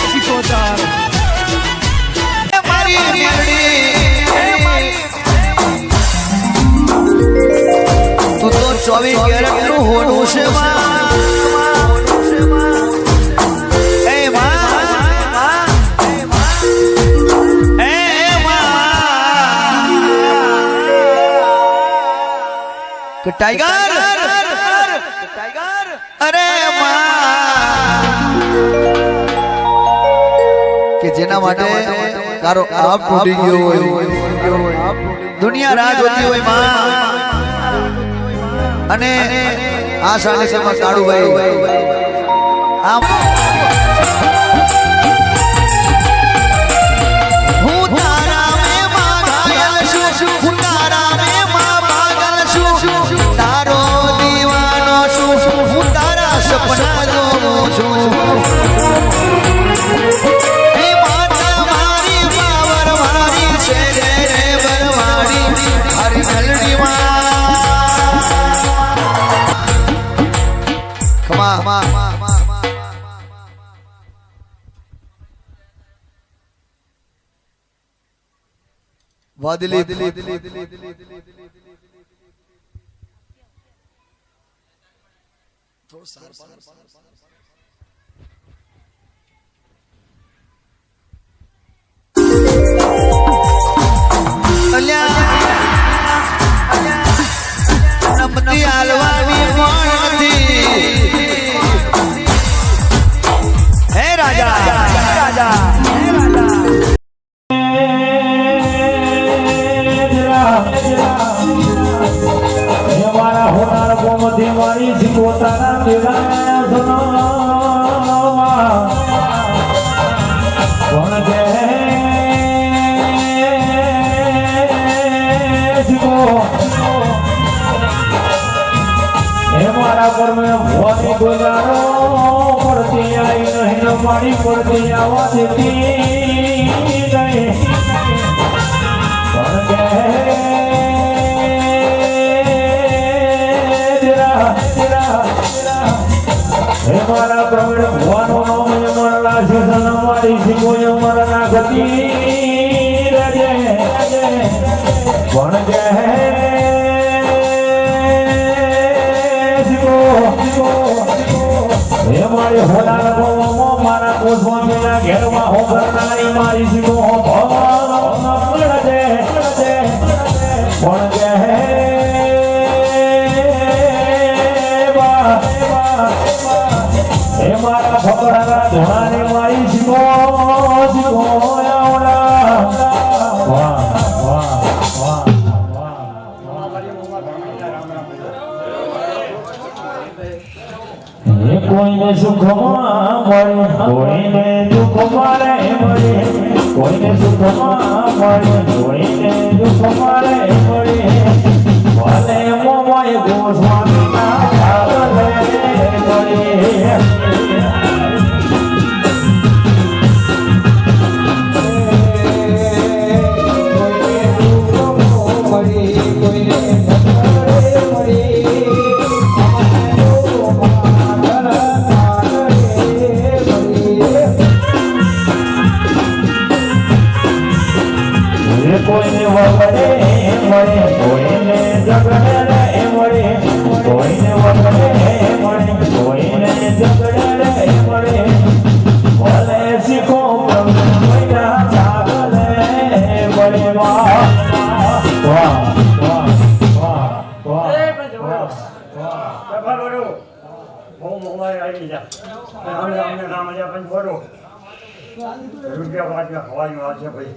શિકોતર તું તો 24 કેરેટ નું હોનું છે टाइगर अरे કે જેના માટે તારો આપ તૂટી ગયો હોય દુનિયા રાહ જોતી હોય માં અને આ સાનિધ્યમાં કાળુભાઈ આમ વાદલી નમતી હાલવાની કોણ નથી હે રાજા મારા હોનાર ગોમતી મારી શિકોતરના દેવાના સનોમાં કોણ કે શિકો હે મારા પર મેં ભવાની ગુજારો પડતી આવી નહીં મારી પડતી આવવા દેતી નહીં કોણ કે મારા પ્રવીણ ભવાનો નામ મારા શેષન મારી શિકોય મારા ગતિ રજે પણ કે શિકો હે મારી હોનાર ગોમો મારા ગોસ્વામીના ઘેરમાં હો કરનારી મારી શિકો ભવ રજે પણ કે હે મારા ભગવાના ધોણાને મારી શિકો શિકો આવડા વાહ વાહ વાહ હે કોઈને સુખમાં મળે કોઈને દુઃખ મળે મળે કોઈને સુખમાં મળે કોઈને દુઃખ મળે મળે ભલે મોમાય ગોસ્વામીના ભાગલે મળે કોઈને વગડે મળે કોઈને ઝગડે મળે કોઈને વગડે મળે કોઈને ઝગડે મળે ભલે શીખો મહિના ચાગલે મળે વાહ વાહ વાહ વાહ વાહ બહુ મોબાઈલ આવી જા અમને નામ જ પણ બોલો રૂપિયા વાંચવા ખવાની વાત છે ભાઈ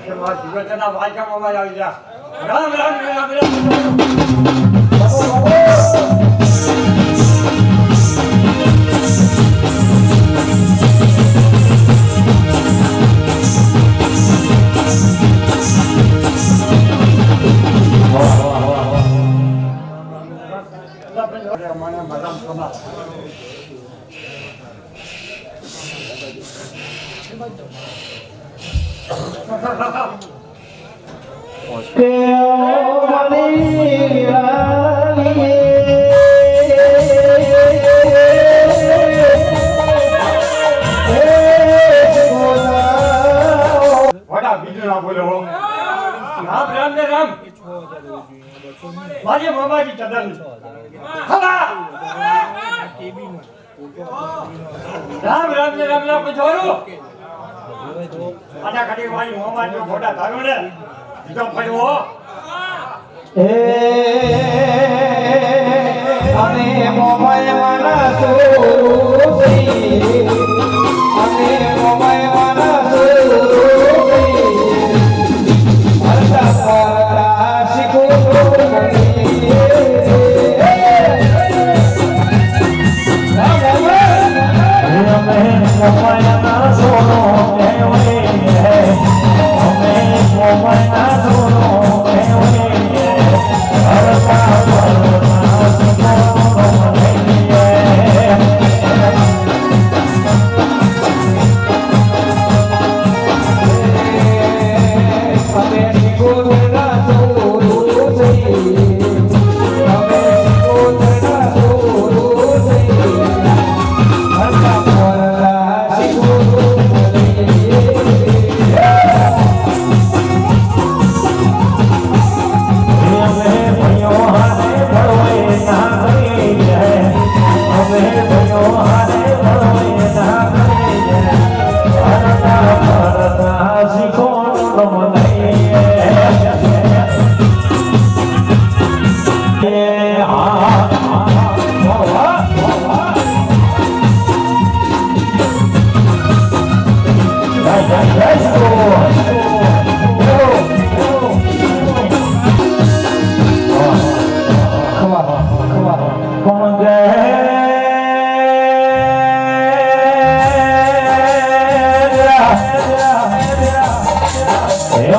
કે મારા શિકોતરના વાંચવા મોબાઈલ આવી જા રામ રામ રામ રામ ના બોલો રામ રામ ને રામ મારી મામાજી ચદન હલા રામ રામ ને રામ ના પૂછોરું આના કડી મારી મામાજી ફોટા ધારો ને બીજો ફરવો અમે મોબાઈલ વાળા સોરી અમે મોબાઈલ વાળા સોરી અરતા પારા શીખો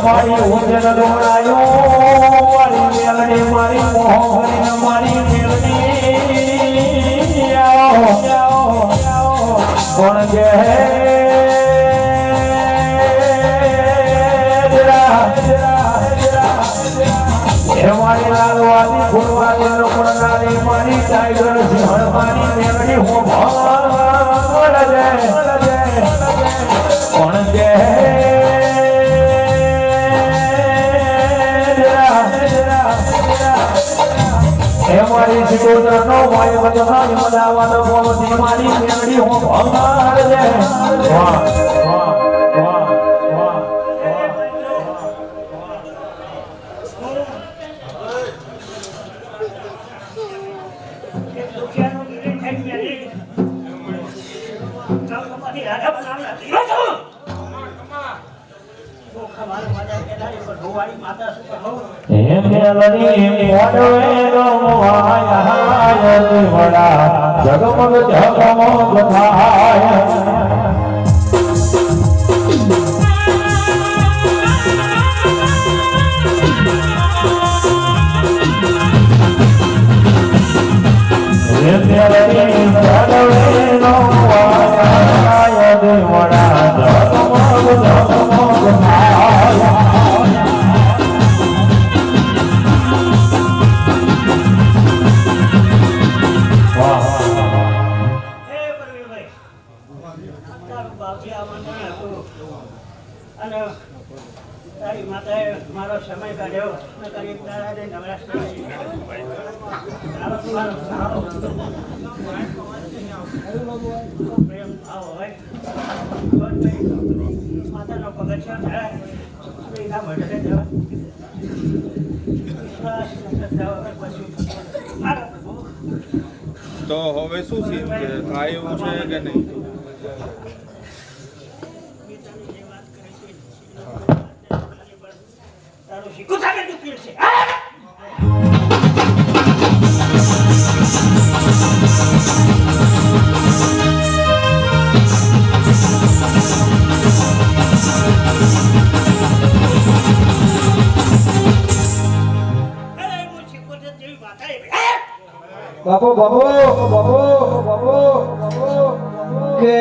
મારી ઉજન દોડાયો મારી મેલડી મારી મોહની મારી મેલડી કોણ કે મારી લાલવાદી ફૂલવાદી લોકોનાની મારી ટાઈગર સિંહણ મારી મેલડી હું ભણ કોણ કે મારી સિકોદર નો ભાઈ વજના યમદાવાનો બોલો થી મારી મેલડી હું ભંગાર છે વાહ વાહ વાહ વાહ જગમગ જગમગ થાય મારો સમય કાઢ્યો કરી નવરાષ્ટ્ર પ્રેમ ભાવ હોય માતાનો પગથિયો થાય એના માટે જવા તો હવે શું સીન છે થાય એવું છે કે નહીં બાપુ બાપુ બાપુ બાપુ કે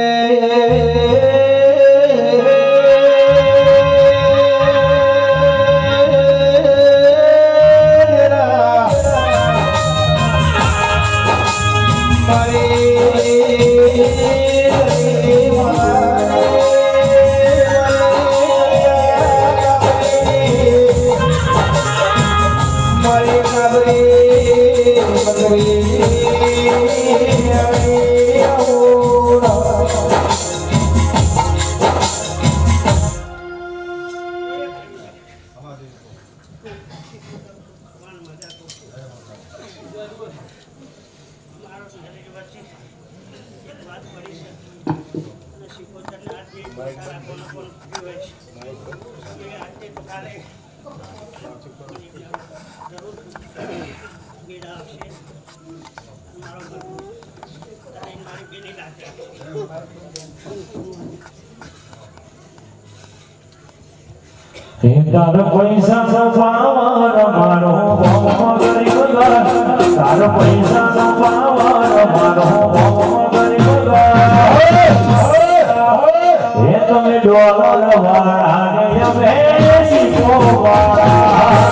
તાર પૈસા નો પાવર મારો ભમો ગરીબ ઘર તાર પૈસા નો પાવર મારો ભમો ગરીબ ઘર એ તમે ડોલર વાળા ને અમે શીખો વાળા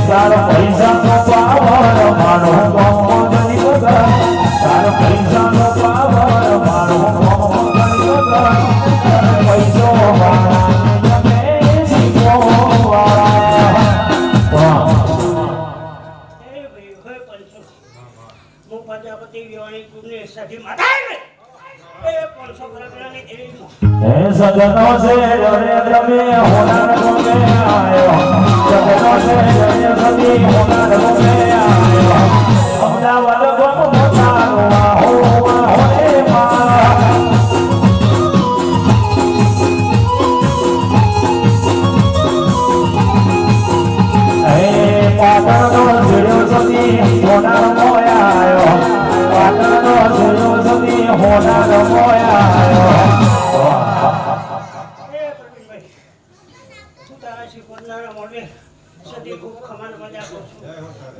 તાર પૈસા નો પાવર મારો ભમો ગરીબ ઘર તાર પૈસા નો પાવર મારો ભમો ગરીબ ઘર પૈસો વાળા તમે શીખો વાળા હું પ્રજાપતિ વિવાણી કુળની સધી માતા એ 500 કરોડની દેવીમાં હે સજનો સે રે તમે હોનાર ગમે આયો સજનો સે રે સદી હોનાર ગમે આયો અમદાવાદ ગમ મોટારો હોવા હોને માં હે પાટણનો જીડ્યો સદી હોનાર મોયા આયો પાટણનો જીડ્યો સદી હોનાર મોયા આયો સદી ખૂબ ખમાન મજા કરું છું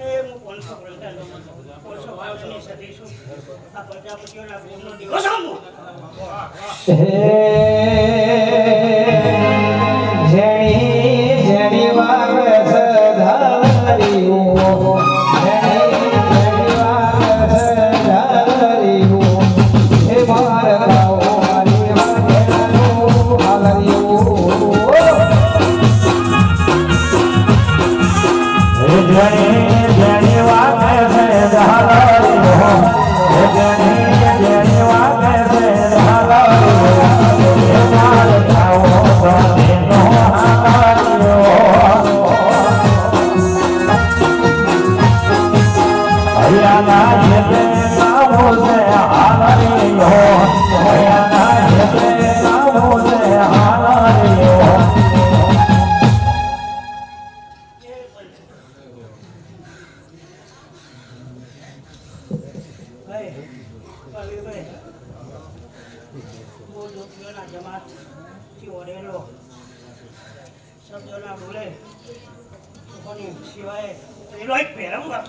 એ હું 500 કરોડની સદી છું આ પ્રજાપતિઓના ભૂમનો દિવસ જેણી જેણી વાર સધાર્યું જેણી વાર સધાર્યું હે માર ગાઓ મારી વાગેલું હાલર્યું જેની વાગે છે ધારાયો જેની વાગે છે ધારાયો માર ગાઓ સદીનો હારાયો હૈયાના જેતે ગાવો છે હારાયો હૈયાના જેતે ગાવો છે હારાયો શબ્દોના બોલે કોની સિવાય એનો એક પહેરંગા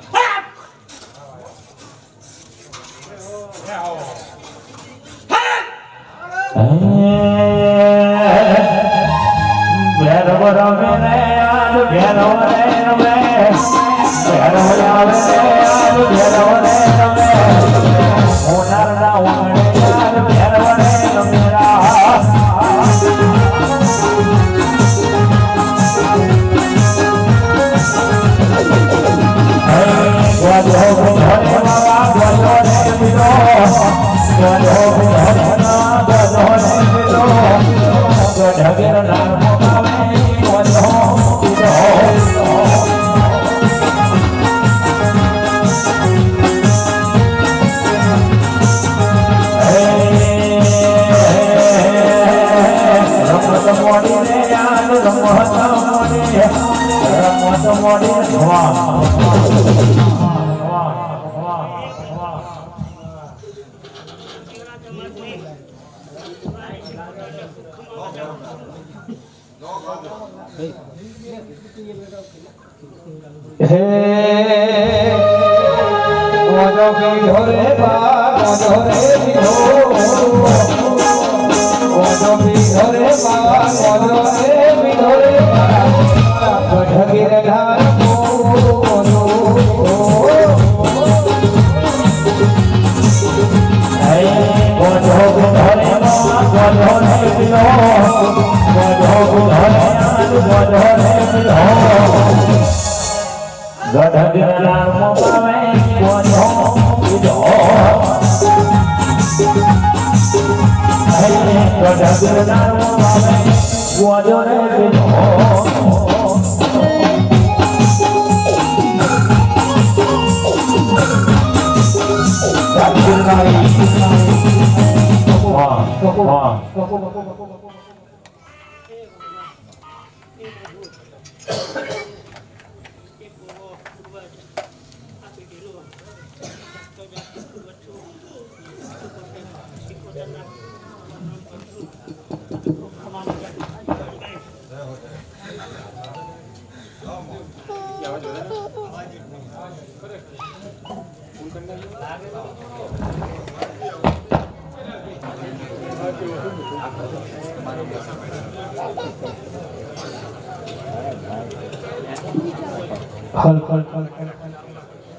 વાહ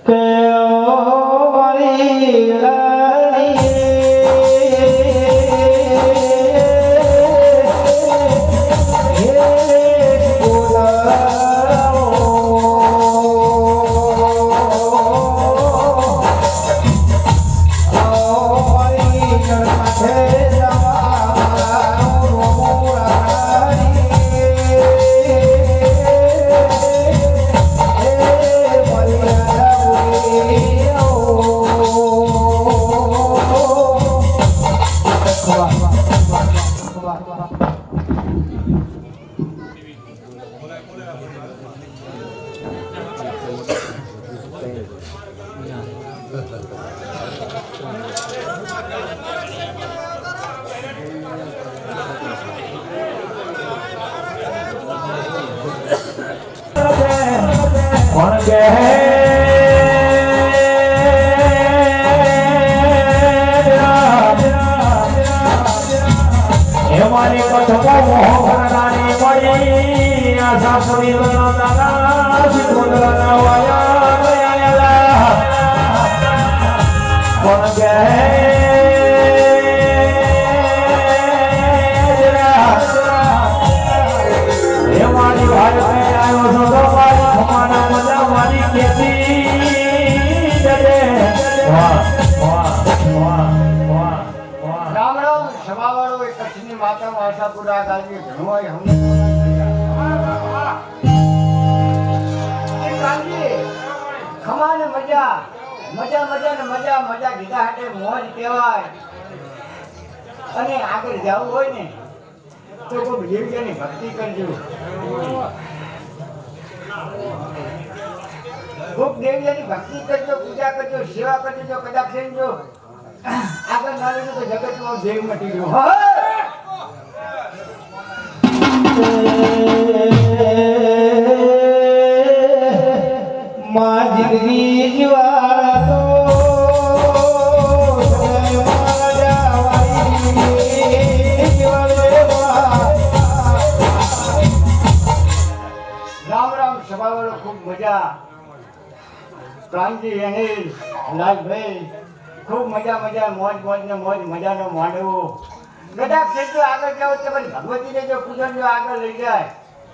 કે ઓ મારી કોણ કે મારી કથો મોહરાની મળી આશા પૂરી દાદા સિંધુના વાયા કોણ કે મારી ભાઈ આવ્યો છો તો મારી ખમાના મજા મારી ખેતી જડે વાહ વાહ વાહ વાહ વાહ રામ રામ સભાવાળો એ કચ્છની માતા આશાપુરા ગામની ઘણોય હમને ખમાને મજા મજા મજા ને મજા મજા કીધા હાટે મોજ કહેવાય અને આગળ જવું હોય ને તો કોઈ દેવજીની ભક્તિ કરજો ખૂબ દેવજીની ભક્તિ કરજો પૂજા કરજો સેવા કરજો જો કદાચ જો આગળ ના લેજો તો જગતમાં દેવ મટી ગયો માં જિંદગી જીવાડા તો રામ રામ સભાવાળો ખૂબ મજા પ્રાંતિ અનિલ લાલભાઈ ખૂબ મજા મજા મોજ મોજ ને મોજ મજાનો માંડવો કદાચ ક્ષેત્ર આગળ જાઓ તમારી ભગવતીને જો પૂજન જો આગળ લઈ જાય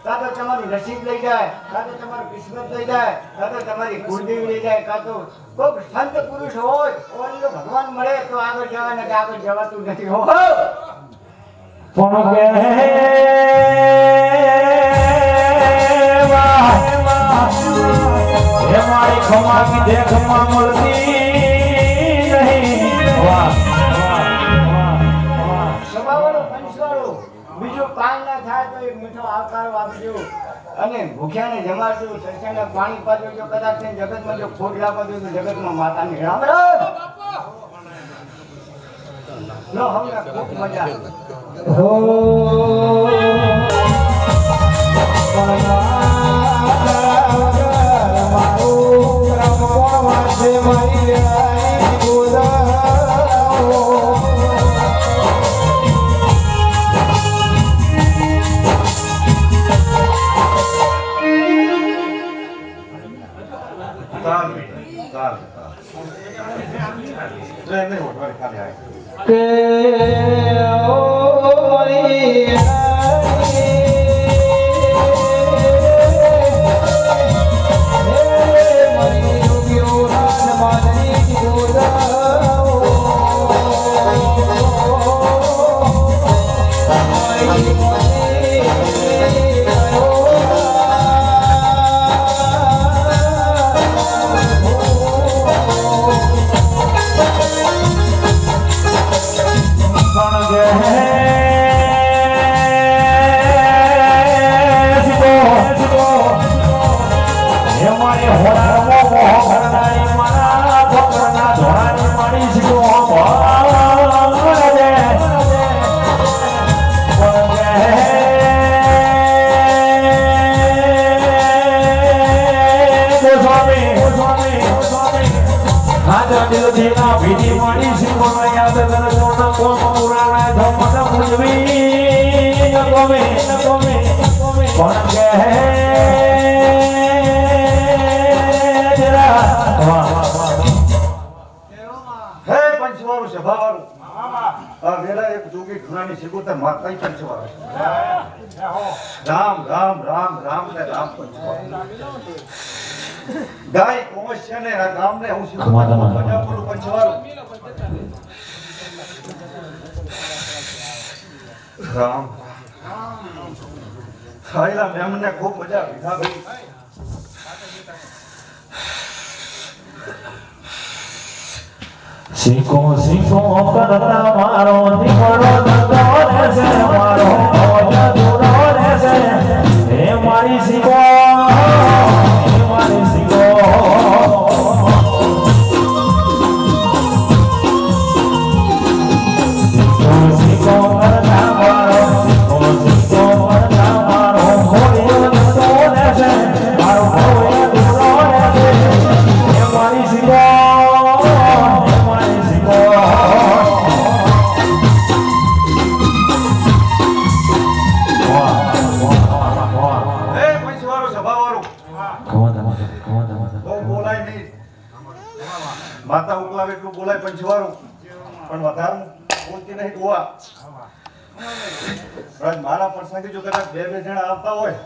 કાં તો તમારું નસીબ લઈ જાય કાં તો તમારું કિસ્મત લઈ જાય કાં તો તમારી કુળદેવી લઈ જાય કાં તો કોઈ સંત પુરુષ હોય ઓનલો ભગવાન મળે તો આગળ જવાને કે આગળ જવાતું નથી હો કોણ કે મારી ખમા કી દેખમાં મળતી નહીં વાહ વાહ વાહ વાહ સભાવાળો પંચવાળો બીજું કામ ના થાય તો એક મીઠો આવકાર આપજો અને ભૂખ્યાને જમાડજો સત્સંગને પાણી પાજો જો કદાચ જગતમાં જો ખોટ લાગો તો જગતમાં માતાની રામ રામ લો હમણાં ખૂબ મજા હો કે ઓ મારી કોણ કે હે પંચવાળું સભાવાળું આ વેલા એક જોગી ઘણાની સિગુતર માતા પંચવાળું રામ રામ રામ રામ ને રામ પંચવાળું ગાય કોમસ છે ને આ ગામને હું સિગુતર પંચવાળું રામ ખાયલા મેમને ખૂબ મજા લીધા ભાઈ શીખો શીખો કરતા મારો દીકરો જતો રહેશે મારો ભોજ દૂરો રહેશે હે મારી શીખો હે મારી શીખો શીખો કરતા મારો શીખો કરતા મારો ભોજ જતો રહેશે મારો ભોજ દૂરો રહેશે હે મારી શીખો માતા ઉકલાવે એટલું બોલાય પંચવાળું પણ વધારે બોલતી નહીં ગોવા મારા પ્રસંગે જો કદાચ બે જણા આવતા હોય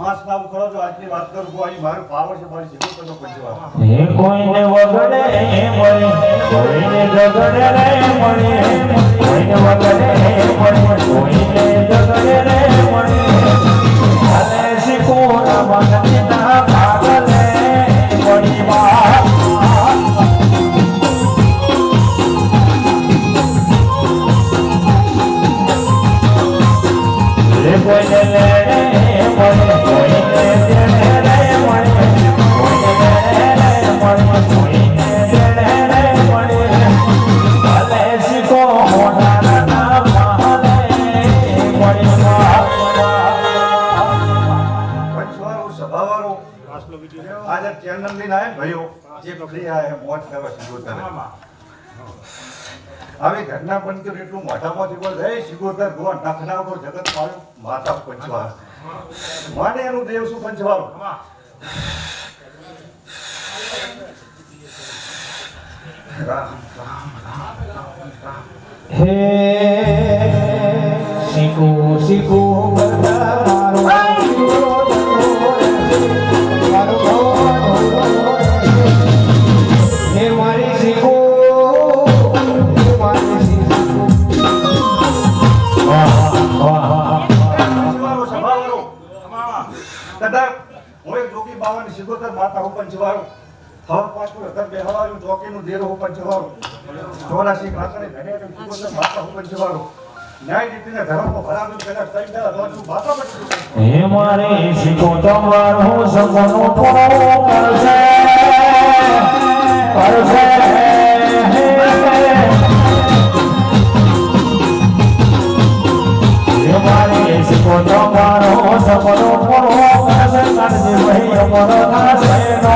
આંસ ના ઉખડો જો આજની વાત કરું અહીં મારું પાવર છે મારી જીવો તો પંચવાળું હે કોઈને વગડે મળી કોઈને જગડે રે મળી કોઈને વગડે મળી કોઈને જગડે રે મળી અને શીખોના મગજના પાગલે મળી વાત કોઈને લે મળી કોઈને દેડે રે મળી કોઈને લે મળી કોઈને દેડે રે મળી ભલે શીખો મોઢાના નામ મહાલે મળી પંચવાળું સભાવાળું આજે ચેનલ લઈને આયા ભાઈઓ જે ફ્રી આયા મોજ કરવા સિગોતર આવી ઘટના પણ તો એટલું મોઢામાંથી બોલ હે સિગોતર ગો નખના ઉપર જગત પાડ્યું માતા પંચવાળ માને એનું દેવ શું પંચવાળ રામ હે શીખો શીખો કરતા મારો હે મારી શીખો બાવાની સિગોતર માતા હું પંચવાળું હવે પાછું હતર બેહવાયું ચોકીનું દેર હું પંચવાળું 84 કાકડી ઘરે સિગોતર માતા હું પંચવાળું ન્યાય નીતિને ધર્મમાં ભરાવું કદાચ તઈ દા દોનું માતા પંચવાળું હે મારે શીખો તમારું સપનું પૂરું કરશે કરશે હે મારે શીખો તમારું સપનું પૂરું કરશે કરશે ભાઈ અમારો થશે નો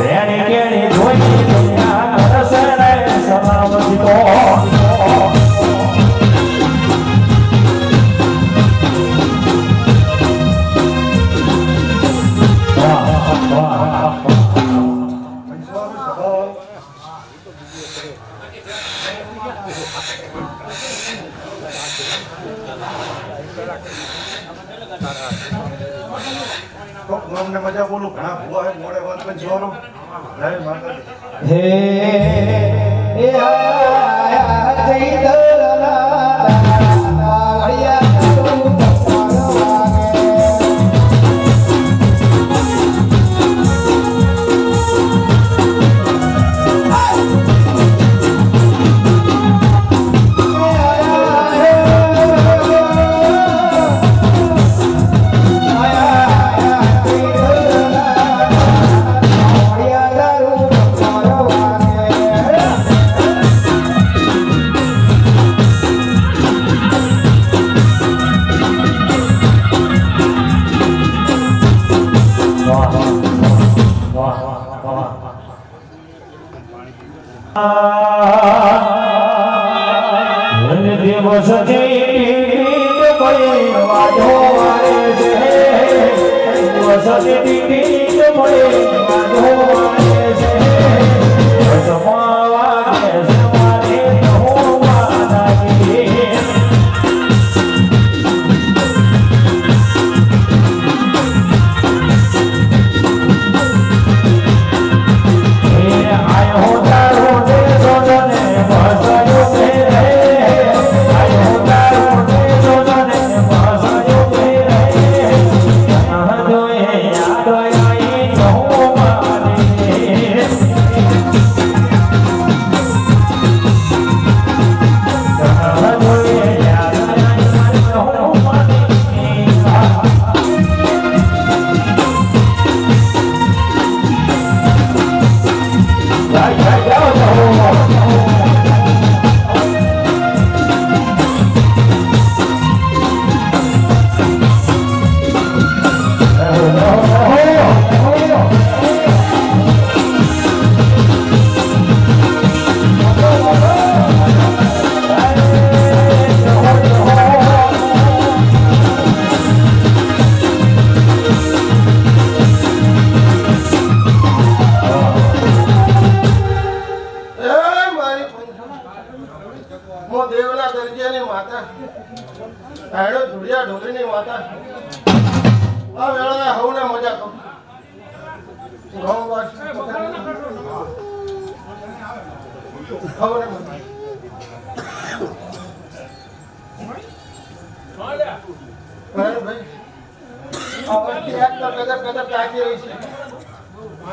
રેણી કેણી જોઈ દુનિયા કરશે રે સલામતી તો અમને મજા બોલું ઘણા ભૂવા હે મોડે વાત પંચવાળો જય માતા હે એ આયા જઈ દલના દિવસ બસની દીદી મળે વાંધો વાગે છે બસમાં વાગે છે મારે હું વાનાગી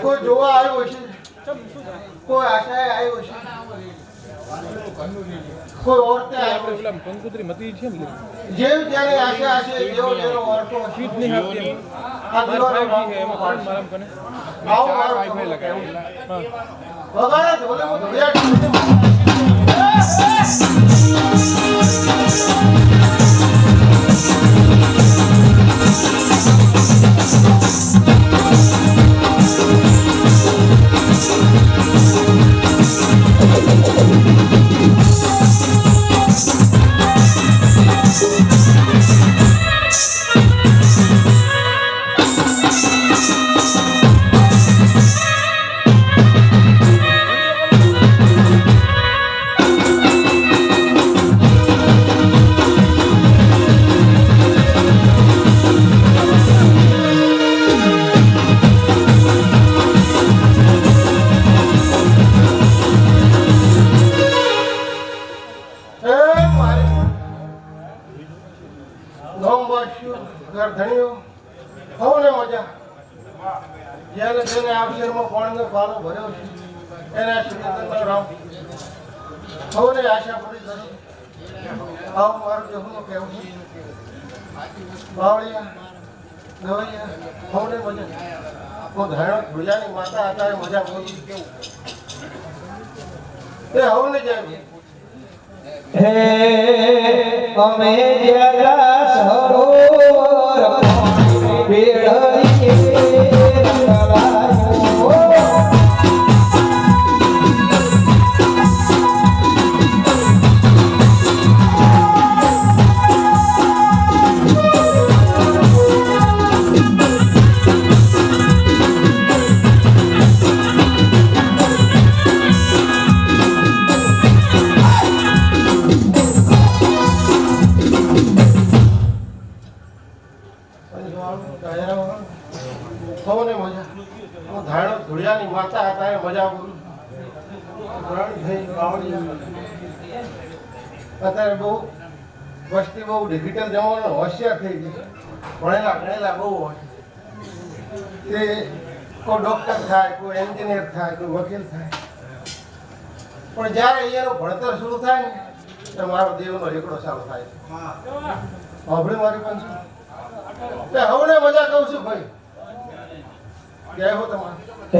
કોઈ જોવા આવ્યો છે, કોઈ આશાએ આવ્યો છે, કોઈ ઓરતે આવ્યો છે. જેવી ત્યારે આશા હશે જેવો જેનો ઓરતો હશે. આ દીવાનો આવો મારો વગાડે ઢોલે હું માતા હતા મજા બોલી કેવું એ હવે જાય હે અમે જરા સરોવર બેડરીએ માતા હતા મજા બોલું અત્યારે બહુ વસ્તી બહુ ડિજિટલ જમાનો હોશિયાર થઈ ગઈ ભણેલા ગણેલા બહુ હોય તે કોઈ ડૉક્ટર થાય કોઈ એન્જિનિયર થાય કોઈ વકીલ થાય પણ જ્યારે અહીંયાનું ભણતર શરૂ થાય ને તો મારો દેવનો રેકડો ચાલુ થાય છે સાંભળે મારી પણ શું હવે મજા કહું છું ભાઈ જય હો તમારે હે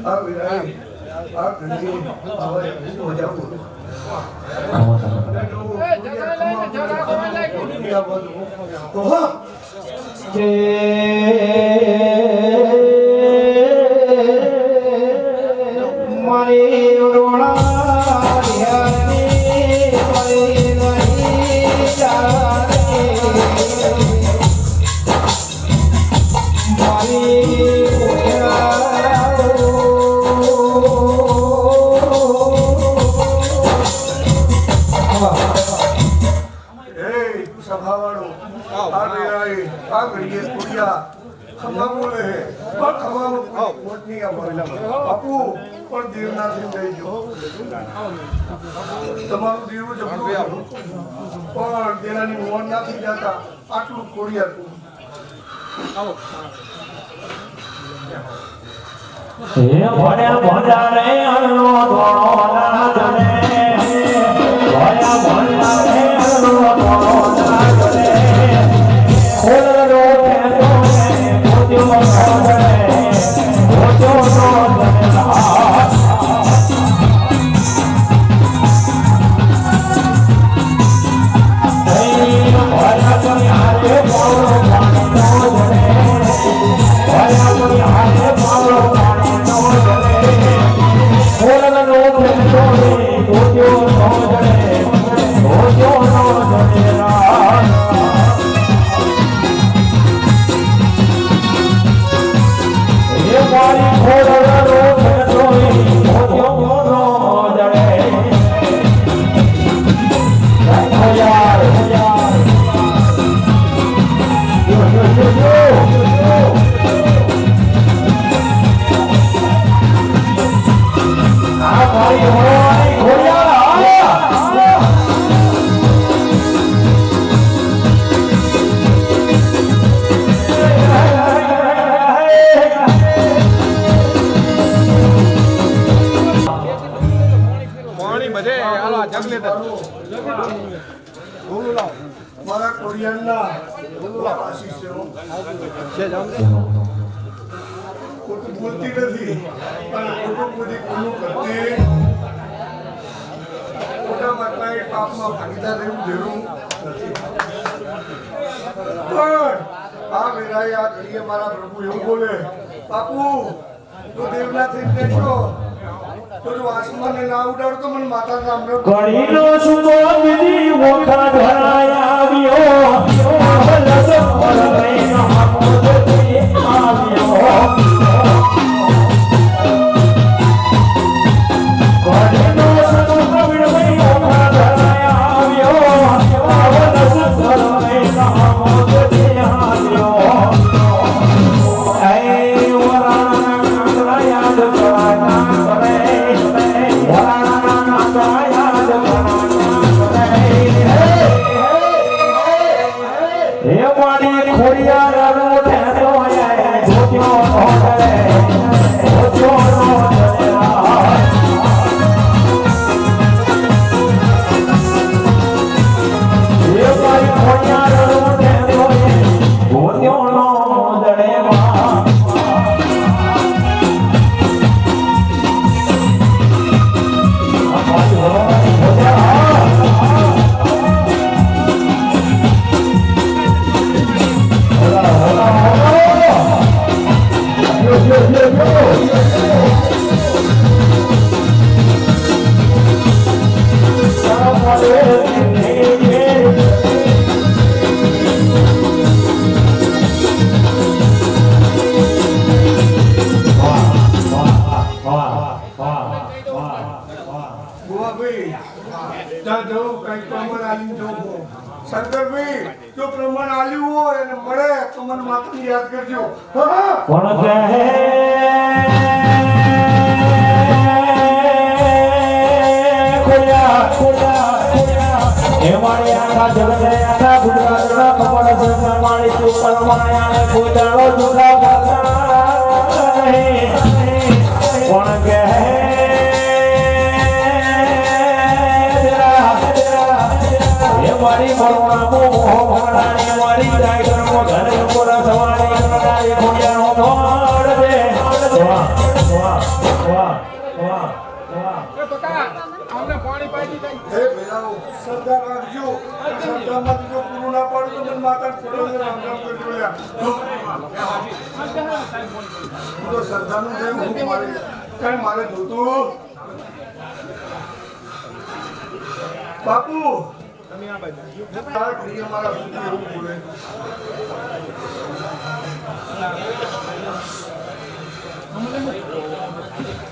આ વિરાય આ ઘડી આવે મજા બોલો મારી રોણા ધ્યાની પડી નહીં જાતી મારી સભાવાળો આ વિરાય આ ઘડીએ કુડિયા ખમા બોલે હે પણ ખમામાં મોટ નહીં આવે બાપુ પણ દેવના થઈ જઈજો તમારું દેવું જબરું પણ દેનાની મોન ના થઈ જતા આટલું કોડિયા હે ભણ્યા ભંડારે અણનો ધોળો નાગને ભણ્યા ભંડારે અણનો ધોળો નાગને ખોલરો કેતો ને મોત્યો નાગને મોત્યો નાગને મારા કોરિયાના આશીષ ખોટું બોલતી નથી અને ખોટું બધી કોનું કરતી ખોટા માટલા એ પાપમાં ભાગીદાર રહેવું જરૂર નથી પણ આ વેરાય આ ઘડીએ મારા પ્રભુ એવું બોલે બાપુ તો દેવના થઈ કહેશો તો જો આસમાને ના ઉડાડો તો મને માતા નામ કડીનો સુતો વિધિ ઓખા ધરાય આવ્યો આવલસ પરમેન હમોદતી આવ્યો કડીનો સુતો વિધિ ઓખા ધરાય આવ્યો આવલસ પરમેન હમોદતી આવ્યો એ વરાણા યાદ કરાના કરે શંકરભાઈ જો પ્રમાણ આલ્યું હોય અને મળે તો મને માતાને યાદ કરજો કોણ કહે ખોયા ખોયા એ મારી આખા જગતે આખા ગુજરાતના કમળ સંસાર મારી તું પરમાયા ખોજાળો જુદા કરતા કોણ કહે મારી મરુણા મોહ ભણાની મારી જાય કર્મો ધન કોરા સવારી કરનારી ખોયાનો તો શ્રદ્ધાનું છે હું મારે કઈ મારે જોતું બાપુ મારા એવું બોલે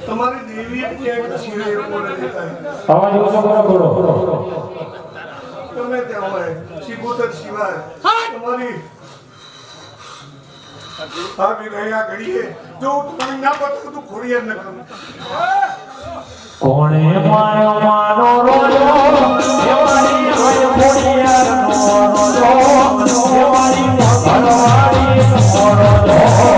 તમારી દેવી ક્યાંક છીએ એવું બોલે અવાજ ઓછો કરો થોડો તમે ત્યાં હોય શિકોતર સિવાય તમારી આવી રહ્યા ઘડીએ જો તું ના પતો તું ખોડિયાર ન કરું કોણે મારો માનો રોજો એવારી હોય ખોડિયારનો રોજો એવારી ભરવાડી રોજો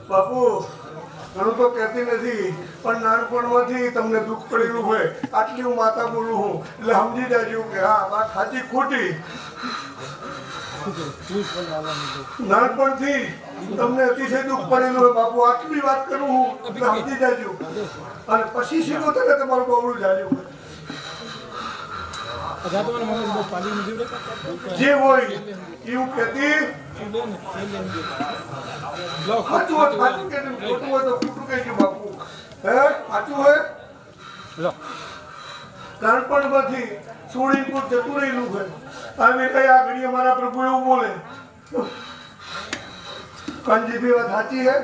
બાપુ ઘણું તો કહેતી નથી પણ નાનપણમાંથી તમને દુઃખ પડેલું હોય આટલી હું માતા બોલું હું એટલે સમજી જાજો કે હા વાત સાચી ખોટી નાનપણથી તમને અતિશય દુઃખ પડેલું હોય બાપુ આટલી વાત કરું હું એટલે સમજી જાજો અને પછી શીખો તને તમારું બહુ જાજ્યું જે હોય એવું કહેતી સાચું હોય સાચું કે ખોટું હોય તો ખોટું કહેજો બાપુ હે સાચું હોય નાનપણમાંથી સોળીપુર જતું રહેલું હોય આવી કઈ આ ઘડીએ મારા પ્રભુ એવું બોલે કંજી બી વાત સાચી હે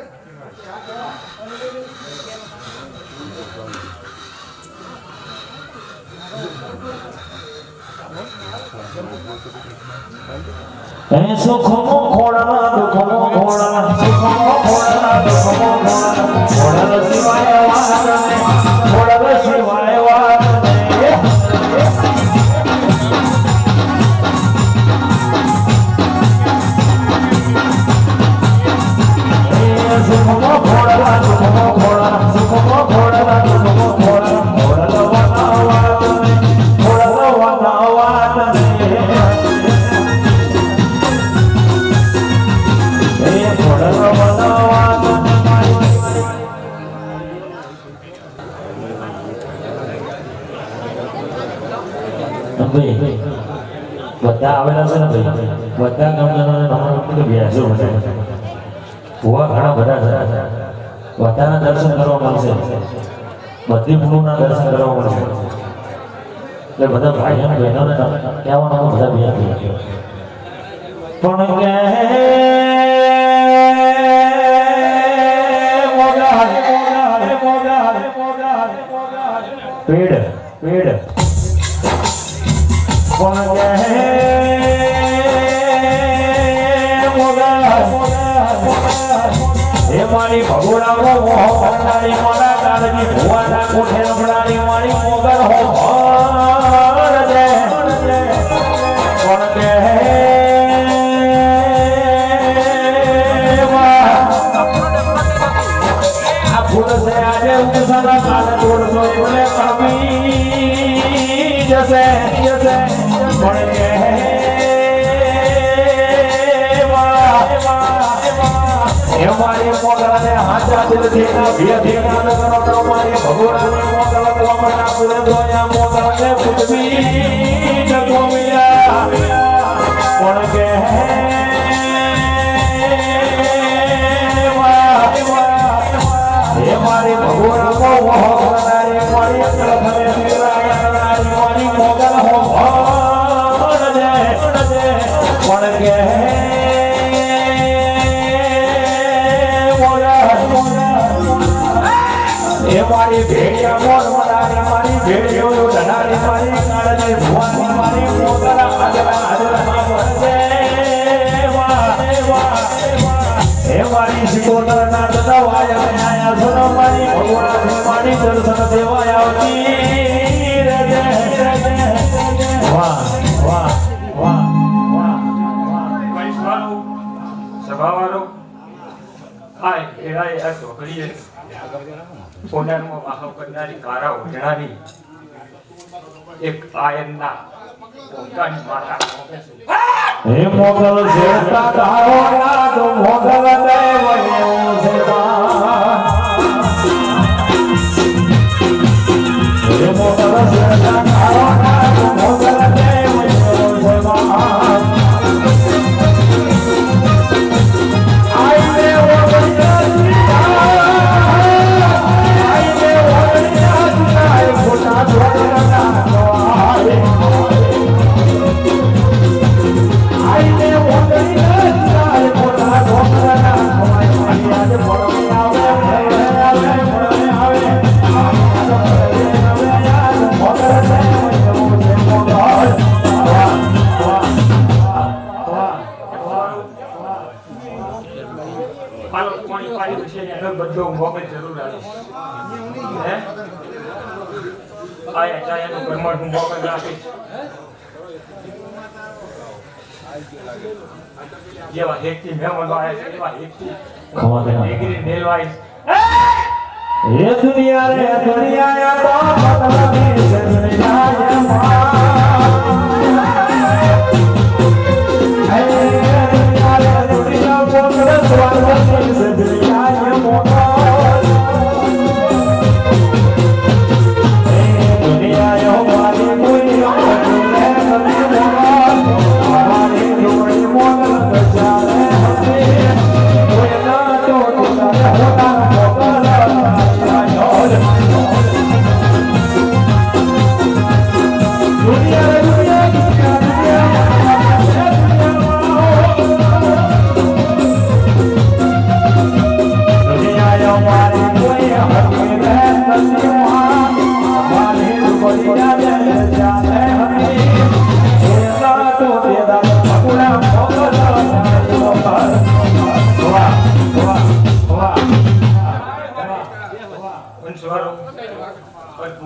સુખમો ખોળના દુઃખમો ખોળના સુખમો ખોળના દુઃખમો ખોળના ખોળના સિવાય વાત ખોળના સિવાય વાત સુખમો ખોળના દુઃખમો ખોળના સુખમો ખોળના દુઃખમો ખોળના ખોળના વાત ખોળના વાત બધા આવેલા છે ને ભાઈ બધા ગામજનોને બેસો ભૂવા ઘણા બધા છે બધાના દર્શન કરવા મળશે બધી ગુરુના દર્શન કરવા મળશે એટલે બધા ભાઈ અને બહેનોને કહેવાનું બધા ભેગા પણ કે પેડ પેડ કોણ કે હે મારી ભગોડા મોહ કરનારી મારા દાદની ભુવાના કોઠે રમણારી મારી મોગર હો રે કોણ કે આ ફૂલ છે આજે ઉસના કાલ તોડસો બોલે કમી જશે કોણ કે મારી મોગલાને હાચા દિલથી ના ભેદી ના કરો મારી ભગવાનની મોગલ કોમના પુરે દોયા મોગલને પુતવી જગો મિયા કોણ કે હે મારી ભગવાન કો મોહ કરનારી મારી અકલ ભરે ફેરાયા મારી મોગલ હો ભણ દે કોણ કે મારી ભેડિયા મોર મનારી મારી ભેડિયો ધનારી મારી કાળની ભુવાની મારી મોગલા આગલા આગલા વરસે હે મારી શિકોતર ના દવાયા આયા સુનો મારી ભગવાન મારી દર્શન દેવાય આવતી રે વાહ સભાવાળો આ એરાએ આ છોકરીએ પોતાનો વાહો કરનારી કારા ઓઢણાની એક આયનના પોતાની માતા હે મોગલ શેરતા તારો યાદ મોગલ દેવ એવું છે હે મોગલ શેરતા તારો યાદ મોગલ દેવ એવું છે આઈ રે ઓરિયા ખોટા છોકરા બધો મોગલ જરૂર આવે હે આયા ચાયાનું પ્રમાણ હું મોગલ રાખીશ જેવા હેકથી મહેમાનો આવે છે એવા હેકથી ડિગ્રી મેળવાય ये दुनिया रे दुनिया तो मतलब से दुनिया ये है दुनिया रे दुनिया मोटर स्वागत से दुनिया ये मोटर दुनिया यो वाली कोई हमारे जोड़ी मोटर बचा रहे हमें कोई ना तो होता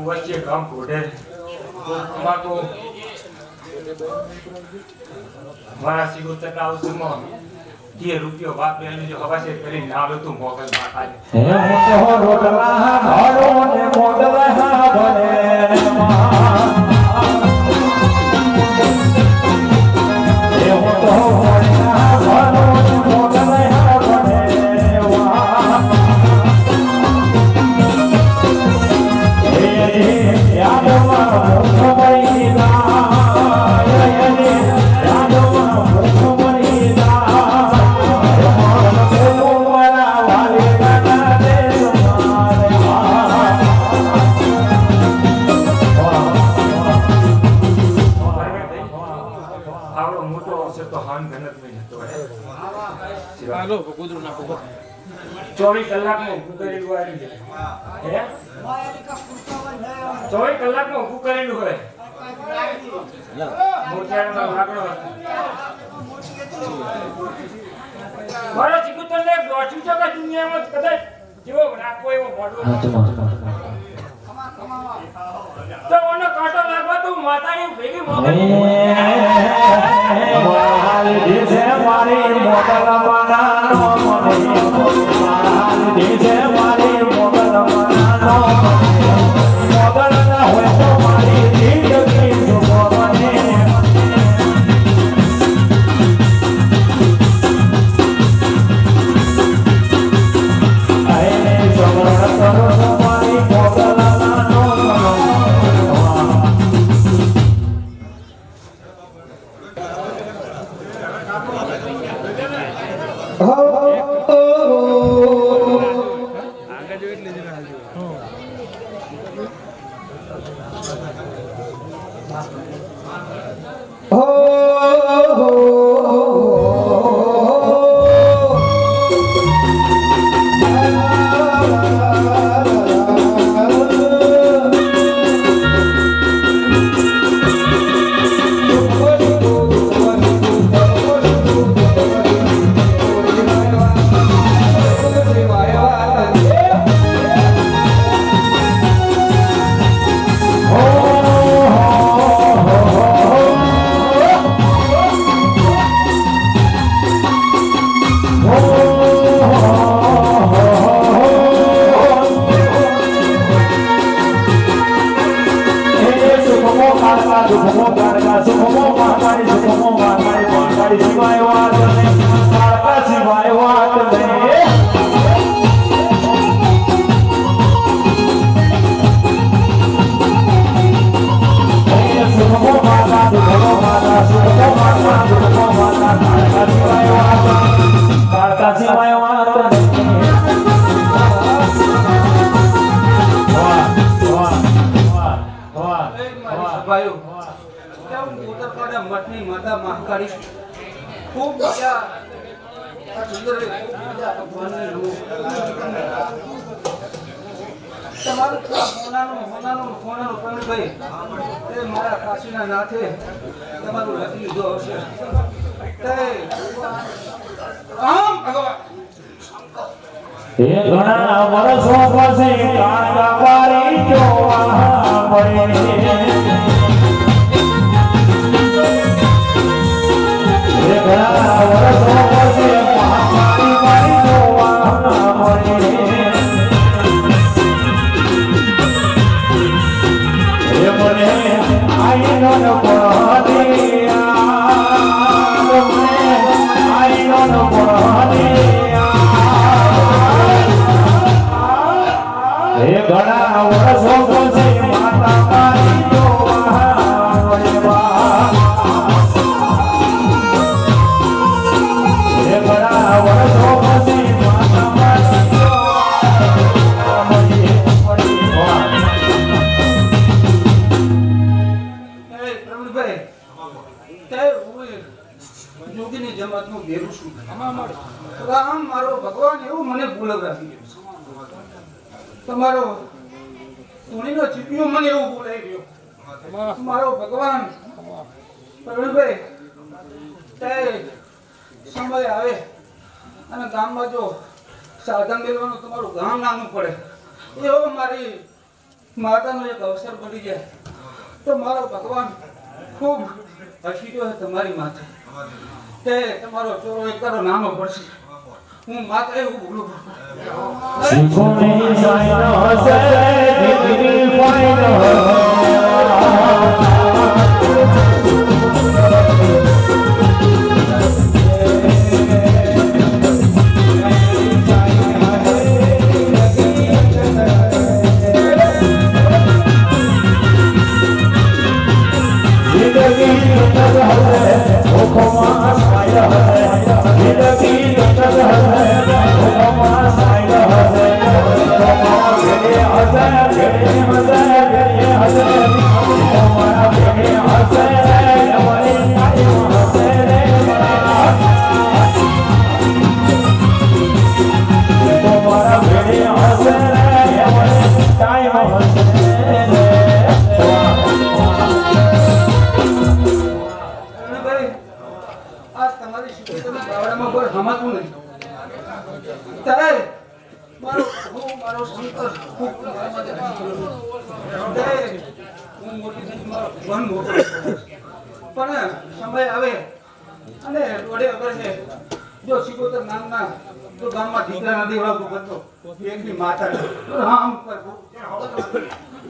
વચ્ચે ગામ ઘોડે મારા સિગોતરના અવસરમાં 10 રૂપિયો વાપરેલું જો હવાસે કરી નામ હતું મોગલ માતા હે મોટો રોટલા હાડો ને મોગલ હા ભલે હે મોટો રોટલા હાડો ને મોગલ હા ભલે હાલો કુદરું નાખો 24 કલાકમાં ઊભું કરેલું આવી જાય હે 24 કલાકમાં ઊભું કરેલું હોય મોતિયાનો લાકડો મારો ચિકુતરને ગોઠ્યું છે કે દુનિયામાં કદાચ જેવો રાખો એવો મોઢો તો ઓનો કાંટો લાગવા તો માતાની ભેગી મોગલ મારી મોગલ મનાનો મારી મોગલ મનાનો મોગલ ના હોય તો મારી જિંદગી સુખો બને આઈને સમરણ કરો મારી મોગલ મનાનો સિવાય વાત નહીં કાળકા સિવાય વાત નહીં સુખો માતા દુઃખો માતા સુખો માતા દુઃખો માતા કાળકા સિવાય વાત કાળકા સિવાય વાત નહીં ભાઈઓ કેવું ઉત્તરપાડા મઠની માતા મહાકાળી ખૂબ મજા આ સુંદર ખૂબ મજા ભગવાનની રૂપ તમારું હોનાનું પ્રવીણભાઈ એ મારા કાશીના નાથે તમારું લખી લીધો હશે આમ ભગવાન એ ઘણા વર્ષો પછી કાળકા વારી જોવા મળે એ ઘણા વર્ષો પછી મહાકાળી વારી જોવા મળે એ મને આઈનો ન પડે આઈનો ન પડે એ ઘણા વર્ષો પછી માતા મારી જોવા મળવા એ ઘણા વર્ષો પછી માતા મારી જોવા મળવા પ્રવીણભાઈ તે હું યોગીની જમાતનું ભેરું છું આમ મારો ભગવાન એવું મને બોલાવી તમારો ધૂણીનો ચીપિયો મને એવું બોલાવી રહ્યો મારો ભગવાન પ્રવીણભાઈ તે સમય આવે અને ગામમાં જો સાધન મેળવાનું તમારું ગામ નાનું પડે એવો મારી માતાનો એક અવસર પડી જાય તો મારો ભગવાન ખૂબ હસી ગયો તમારી માથે તે તમારો ચોરો એક તારો નાનો પડશે હું માતા એવું બોલું શીખોની સાઈનો હસે દીકરી ફાઈનો પણ સમય આવે અને રોડે અગર છે જો સિકોતર નામના તો ગામમાં દીકરા નથી વાળો કરતો એકની માતા રામ પ્રભુ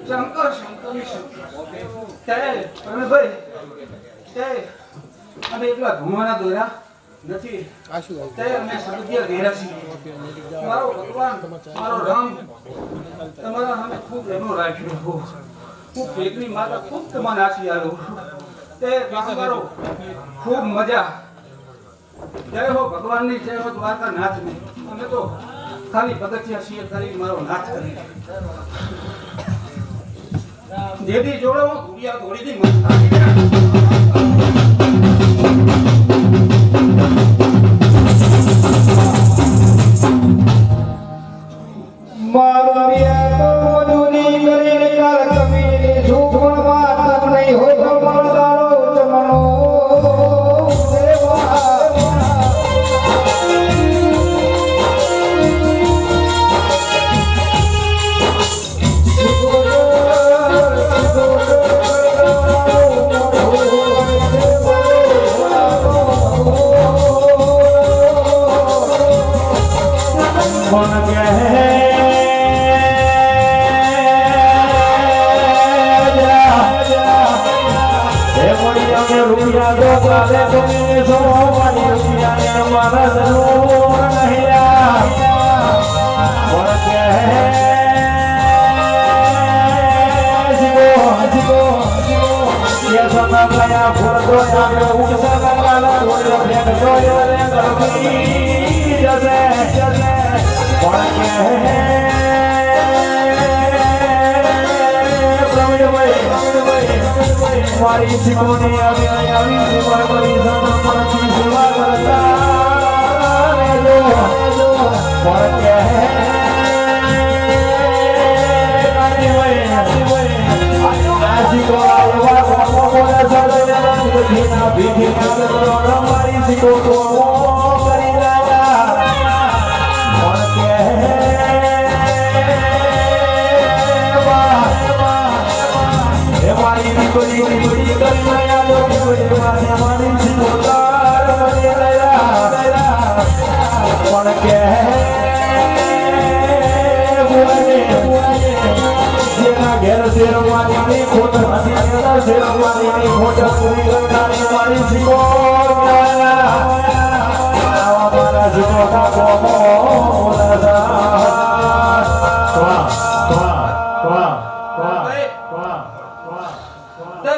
શંકર શંકરની શંકર ભાઈ તે અમે એટલા ધુમાના દોર્યા નથી તે અમે સમજ્ય ઘેરા છીએ મારો ભગવાન મારો રામ તમારા અમે ખૂબ એનો રાખ્યો ખૂબ ભેગની માતા ખૂબ તમારે આશીર્વાદ તે ગામવાળો ખૂબ મજા જય હો ભગવાનની જય હો દ્વારકા નાથની અમે તો ખાલી પગથિયા છીએ કરી મારો નાથ કરી જેથી જોડો ઘોડિયા ઘોડીથી મત રૂપિયા દો મારી શીખોની આવી સેવા કરી સંતોની સેવા કરતા રહેજો પણ કે મારી શીખો કરી મારી દીકરી બડી કન્યા લોકોની મારી શીખોદાર બની રહ્યા પણ કે જેના ઘેર શેરવાની ખોટ નથી તેના શેરવાની ખોટ પૂરી કરનારી મારી શીખો મારા શીખો કાકો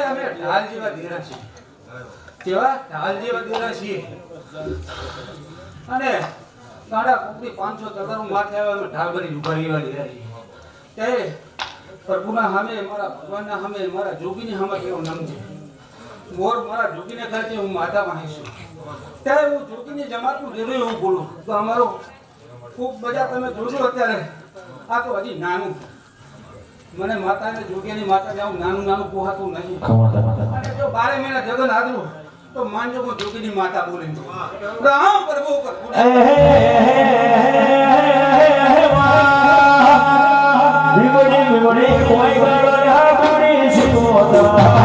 અમે ઢાલ જેવા દીરા છીએ કેવા ઢાલ જેવા દીરા છીએ અને ગાડા કોકની 500 તગરું માથે આવે અમે ઢાલ ભરી ઉભા રહેવા દીરા છીએ તે પ્રભુના સામે મારા ભગવાનના સામે મારા જોગીની સામે કેવો નામ છે મોર મારા જોગીને ખાતે હું માતા માહી છું ત્યારે હું જોગીની જમાતનું ડેરું એવું બોલું તો અમારો ખૂબ બધા તમે જોજો અત્યારે આ તો હજી નાનું મને માતાને જોગીની માતાને આવું નાનું પોહાતું નહીં અને જો 12 મહિના જગન હાજરું તો માનજો હું જોગીની માતા બોલે રામ પ્રભુ વિમોડી કોઈ ગળો હાબુડી શીખોતા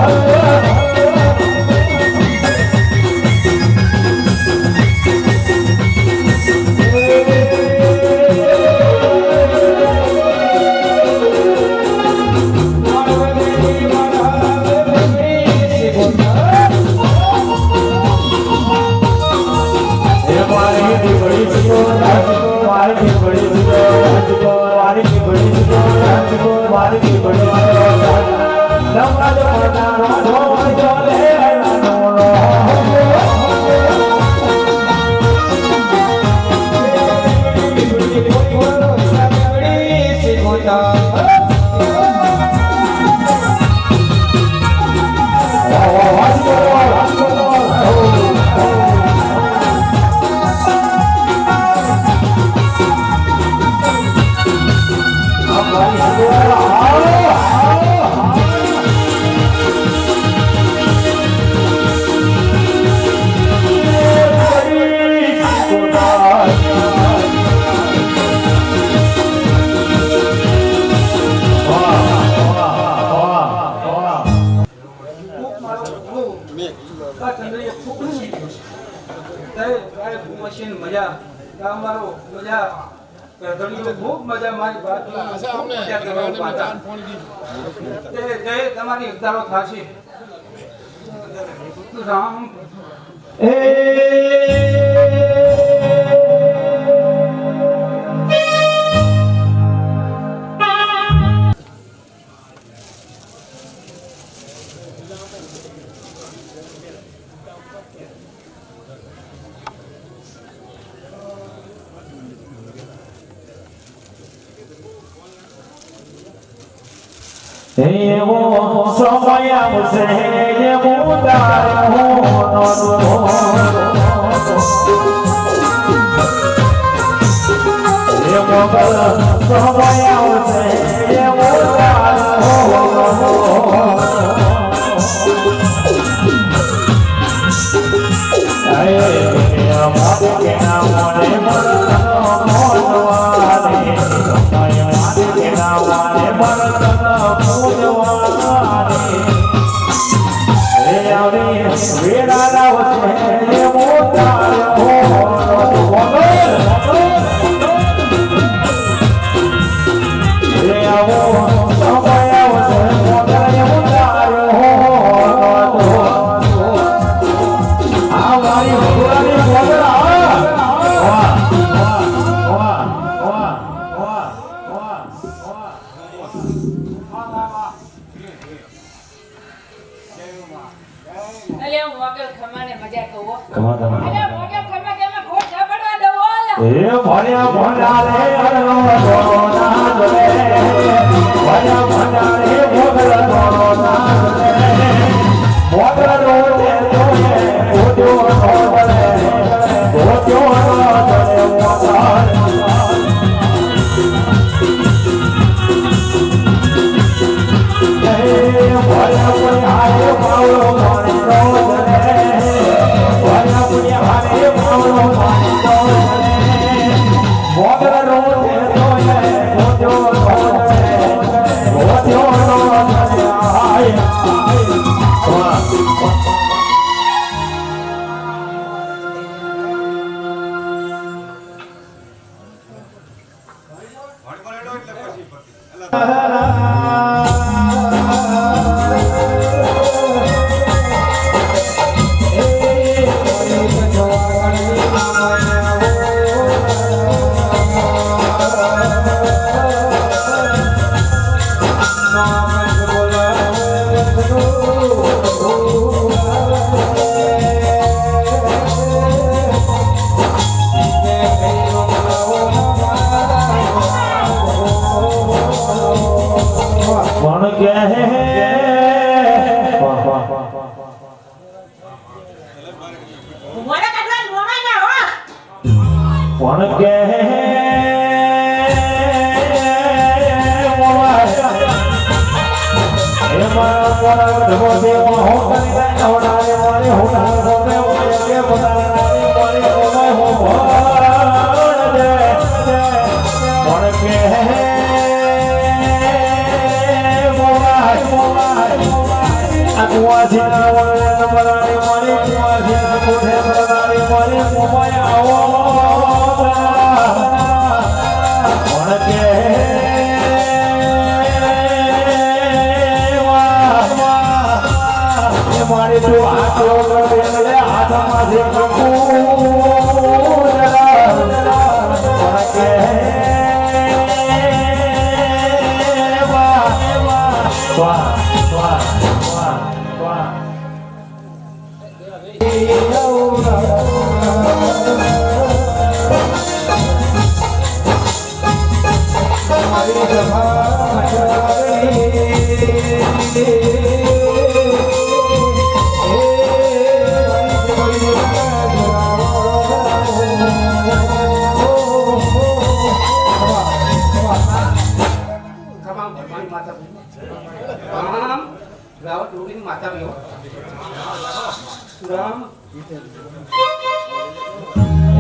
તમારી એકદારો થશે રામ એવો સમય આવશે એવો તારો એવો સમય આવશે એવો પણ કે મોરે કાઢવા મોમાં ના હો પણ કે એમાં મોરા ધમો છે હો કરી હોનારે મારે હોનાર ગમે હોય કે બોલાનારી મારી ગમે હો ભણ દે પણ કે કુવા છે બનારી મારી કુવા છે કોઠે બનારી મારી મોમાય આવો પણ કે મારી તું આટલો કરે હાથમાં છે પણ કે વાહ વાહ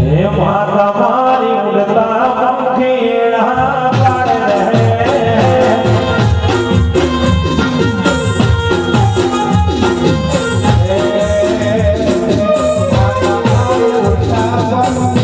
હે માતા મારી ઉડતા પંખીડા પાડે માતા મારી ઉડતા